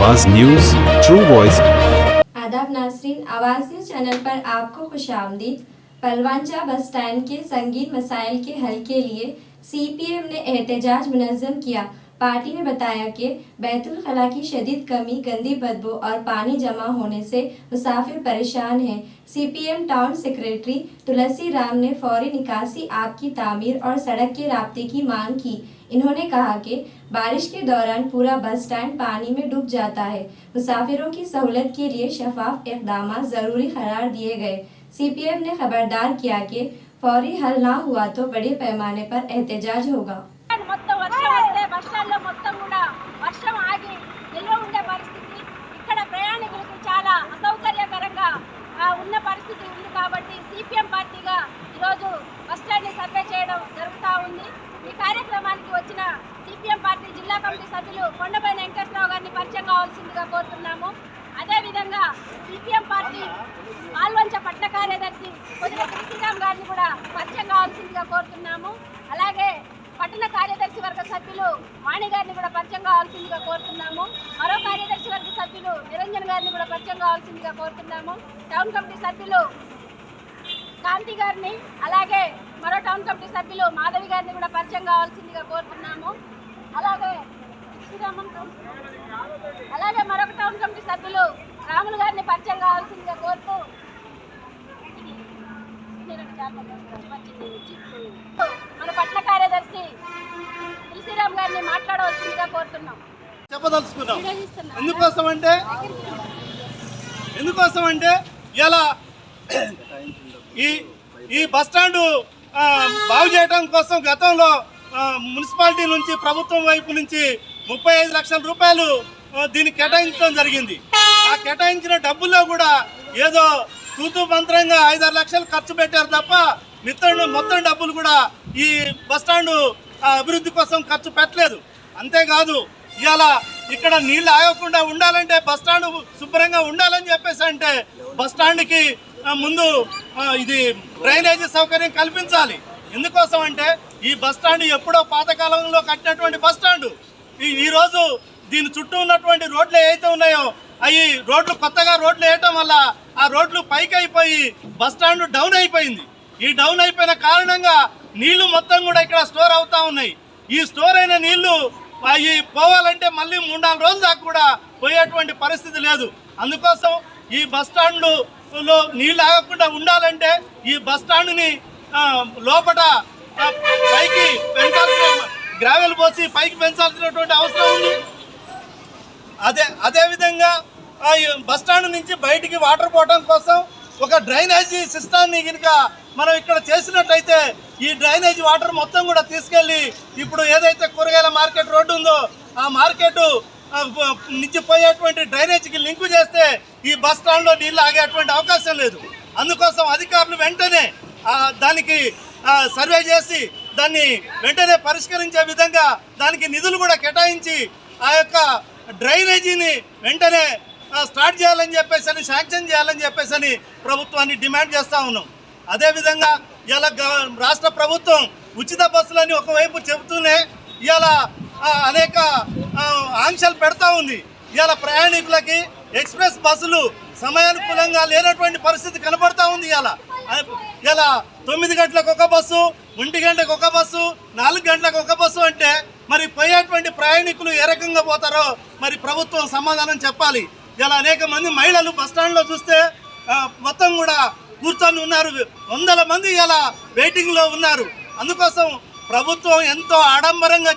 आवाज news, true voice. आदाब नाज़रीन, आवाज़ न्यूज चैनल पर आपको खुशामदीद। पलवांचा बस स्टैंड के संगीन मसाइल के हल के लिए सीपीएम ने एहतजाज मुनज़्ज़म किया। पार्टी ने बताया कि बैतुल खला की शदीद कमी, गंदी बदबू और पानी जमा होने से मुसाफिर परेशान हैं। CPM town secretary Tulsi Ram ने फौरी निकासी आब की तामीर और सड़क के राब्ते की मांग की। इन्होंने कहा कि बारिश के दौरान पूरा बस स्टैंड पानी में डूब जाता है। मुसाफिरों की सहूलत के लिए शफाफ इक़दाम ज़रूरी करार दिए गए। सीपीएम ने खबरदार किया कि फौरी हल ना हुआ तो बड़े पैमाने पर एहतजाज होगा। ఉన్న పరిస్థితి ఉంది కాబట్టి సిపిఎం పార్టీగా ఈరోజు బస్ స్టాండ్ సర్వే చేయడం జరుగుతూ ఉంది. ఈ కార్యక్రమానికి వచ్చిన సిపిఎం పార్టీ జిల్లా కమిటీ సభ్యులు కొండపైన వెంకటేశ్వరరావు గారిని పరిచయం కావాల్సిందిగా కోరుతున్నాము. అదేవిధంగా సిపిఎం పార్టీ పాల్వంచ పట్టణ కార్యదర్శి కొద్దిగా శ్రీరామ్ గారిని కూడా పరిచయం కావాల్సిందిగా కోరుతున్నాము. అలాగే పట్టణ కార్యదర్శి వర్గ సభ్యులు వాణి గారిని కూడా పరిచయం కావాల్సిందిగా కోరుతున్నాము. మరో కార్యదర్శి వర్గ సభ్యులు నిరంజన్ గారిని కూడా పరిచయం కావాల్సిందిగా కోరుతున్నాము. టౌన్ కమిటీ సభ్యులు కాంతి గారిని, అలాగే మరో టౌన్ కమిటీ సభ్యులు మాధవి గారిని కూడా పరిచయం కావాల్సిందిగా కోరుతున్నాము. అలాగే మరొక టౌన్ కమిటీ సభ్యులు రాములు గారిని పరిచయం కావాల్సిందిగా కోరుతూ మన పట్టణ కార్యదర్శి తులసిరామ్ గారిని మాట్లాడవలసిందిగా కోరుతున్నాం. చెప్పదలుచుకున్నాం. ఎందుకోసమంటే ఇలా ఈ బస్ స్టాండ్ బాగు చేయడం కోసం గతంలో మున్సిపాలిటీ నుంచి, ప్రభుత్వం వైపు నుంచి 35 లక్షల రూపాయలు దీనికి కేటాయించడం జరిగింది. ఆ కేటాయించిన డబ్బుల్లో కూడా ఏదో తూతూ మంత్రంగా 5-6 లక్షలు ఖర్చు పెట్టారు తప్ప మొత్తం డబ్బులు కూడా ఈ బస్ స్టాండ్ అభివృద్ధి కోసం ఖర్చు పెట్టలేదు. అంతేకాదు ఇవాళ ఇక్కడ నీళ్ళు ఆగకుండా ఉండాలంటే, బస్ స్టాండ్ శుభ్రంగా ఉండాలని చెప్పేసి అంటే బస్ స్టాండ్కి ముందు ఇది డ్రైనేజీ సౌకర్యం కల్పించాలి. ఎందుకోసం అంటే ఈ బస్ స్టాండ్ ఎప్పుడో పాతకాలంలో కట్టినటువంటి బస్ స్టాండ్. ఈరోజు దీని చుట్టూ ఉన్నటువంటి రోడ్లు ఏవైతే ఉన్నాయో అవి కొత్తగా రోడ్లు వేయటం వల్ల ఆ రోడ్లు పైకి అయిపోయి బస్ స్టాండ్ డౌన్ అయిపోయింది. ఈ డౌన్ అయిపోయిన కారణంగా నీళ్లు మొత్తం కూడా ఇక్కడ స్టోర్ అవుతా ఉన్నాయి. ఈ స్టోర్ అయిన నీళ్లు అవి పోవాలంటే మళ్ళీ 3-4 రోజుల దాకా కూడా పోయేటువంటి పరిస్థితి లేదు. అందుకోసం ఈ బస్ స్టాండ్లో నీళ్లు ఆగకుండా ఉండాలంటే ఈ బస్ స్టాండ్ని లోపల పైకి పెంచాల్సిన, గ్రావెల్ పోసి పైకి పెంచాల్సినటువంటి అవసరం ఉంది. అదేవిధంగా బస్ స్టాండ్ నుంచి బయటికి వాటర్ పోవడం కోసం ఒక డ్రైనేజీ సిస్టాన్ని కనుక మనం ఇక్కడ చేసినట్టయితే ఈ డ్రైనేజీ వాటర్ మొత్తం కూడా తీసుకెళ్ళి ఇప్పుడు ఏదైతే కూరగాయల మార్కెట్ రోడ్డు ఉందో ఆ మార్కెట్ నుంచి పోయేటువంటి డ్రైనేజీకి లింకు చేస్తే ఈ బస్ స్టాండ్లో నీళ్ళు ఆగేటువంటి అవకాశం లేదు. అందుకోసం అధికారులు వెంటనే దానికి సర్వే చేసి దాన్ని వెంటనే పరిష్కరించే విధంగా దానికి నిధులు కూడా కేటాయించి ఆ యొక్క డ్రైనేజీని వెంటనే స్టార్ట్ చేయాలని చెప్పేసి, శాంక్షన్ చేయాలని చెప్పేసి ప్రభుత్వాన్ని డిమాండ్ చేస్తూ ఉన్నాం. అదేవిధంగా ఇలా రాష్ట్ర ప్రభుత్వం ఉచిత బస్సులని ఒకవైపు చెబుతూనే ఇలా అనేక ఆంక్షలు పెడతా ఉంది. ఇలా ప్రయాణికులకి ఎక్స్ప్రెస్ బస్సులు సమయానుకూలంగా లేనటువంటి పరిస్థితి కనబడతా ఉంది. ఇలా 9 గంటలకు ఒక బస్సు, 1 గంటకు ఒక బస్సు, 4 గంటలకు ఒక బస్సు అంటే మరి పోయేటువంటి ప్రయాణికులు ఏ రకంగా పోతారో మరి ప్రభుత్వం సమాధానం చెప్పాలి. ఇలా అనేక మంది మహిళలు బస్టాండ్లో చూస్తే మొత్తం కూడా కూర్చొని ఉన్నారు. 100 మంది ఇలా వెయిటింగ్లో ఉన్నారు. అందుకోసం ప్రభుత్వం ఎంతో ఆడంబరంగా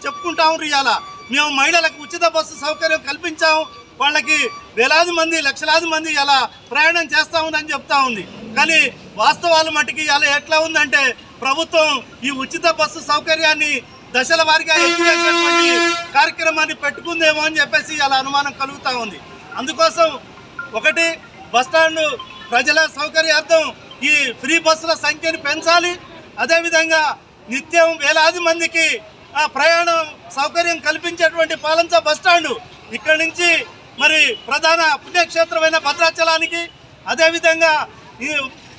చెప్పుకుంటాము. ఇవాళ మేము మహిళలకు ఉచిత బస్సు సౌకర్యం కల్పించాము, వాళ్ళకి వేలాది మంది, లక్షలాది మంది ఇలా ప్రయాణం చేస్తామని చెప్తా ఉంది. కానీ వాస్తవాలు మటుకి ఇలా ఎట్లా ఉందంటే ప్రభుత్వం ఈ ఉచిత బస్సు సౌకర్యాన్ని దశల వారీగా ఎత్తివేసేటువంటి కార్యక్రమాన్ని పెట్టుకుందేమో అని చెప్పేసి అలా అనుమానం కలుగుతూ ఉంది. అందుకోసం ఒకటి, బస్టాండ్ ప్రజల సౌకర్యార్థం ఈ ఫ్రీ బస్సుల సంఖ్యను పెంచాలి. అదేవిధంగా నిత్యం వేలాది మందికి ప్రయాణం సౌకర్యం కల్పించేటువంటి పాలంచ బస్టాండు ఇక్కడి నుంచి మరి ప్రధాన పుణ్యక్షేత్రమైన భద్రాచలానికి, అదేవిధంగా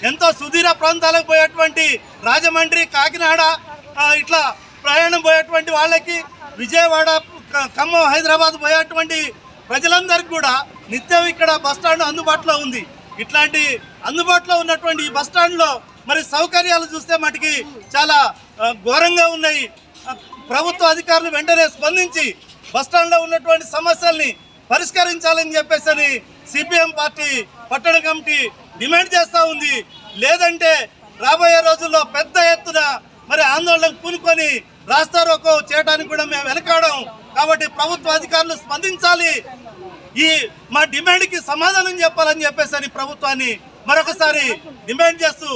ఎంతో సుదూర ప్రాంతాలకు పోయేటువంటి రాజమండ్రి, కాకినాడ ఇట్లా ప్రయాణం పోయేటువంటి వాళ్ళకి, విజయవాడ, ఖమ్మం, హైదరాబాద్ పోయేటువంటి ప్రజలందరికీ కూడా నిత్యం ఇక్కడ బస్ స్టాండ్ అందుబాటులో ఉంది. ఇట్లాంటి అందుబాటులో ఉన్నటువంటి ఈ బస్ స్టాండ్లో మరి సౌకర్యాలు చూస్తే మటుకి చాలా ఘోరంగా ఉన్నాయి. ప్రభుత్వ అధికారులు వెంటనే స్పందించి బస్ స్టాండ్లో ఉన్నటువంటి సమస్యల్ని పరిష్కరించాలని చెప్పేసి సిపిఎం పార్టీ పట్టణ కమిటీ డిమాండ్ చేస్తూ ఉంది. లేదంటే రాబోయే రోజుల్లో పెద్ద ఎత్తున మరి ఆందోళనకు పూనుకొని రాస్తారోకో చేయడానికి కూడా మేము వెనకాడం. కాబట్టి ప్రభుత్వ అధికారులు స్పందించాలి, ఈ మా డిమాండ్కి సమాధానం చెప్పాలని చెప్పేసి ప్రభుత్వాన్ని మరొకసారి డిమాండ్ చేస్తూ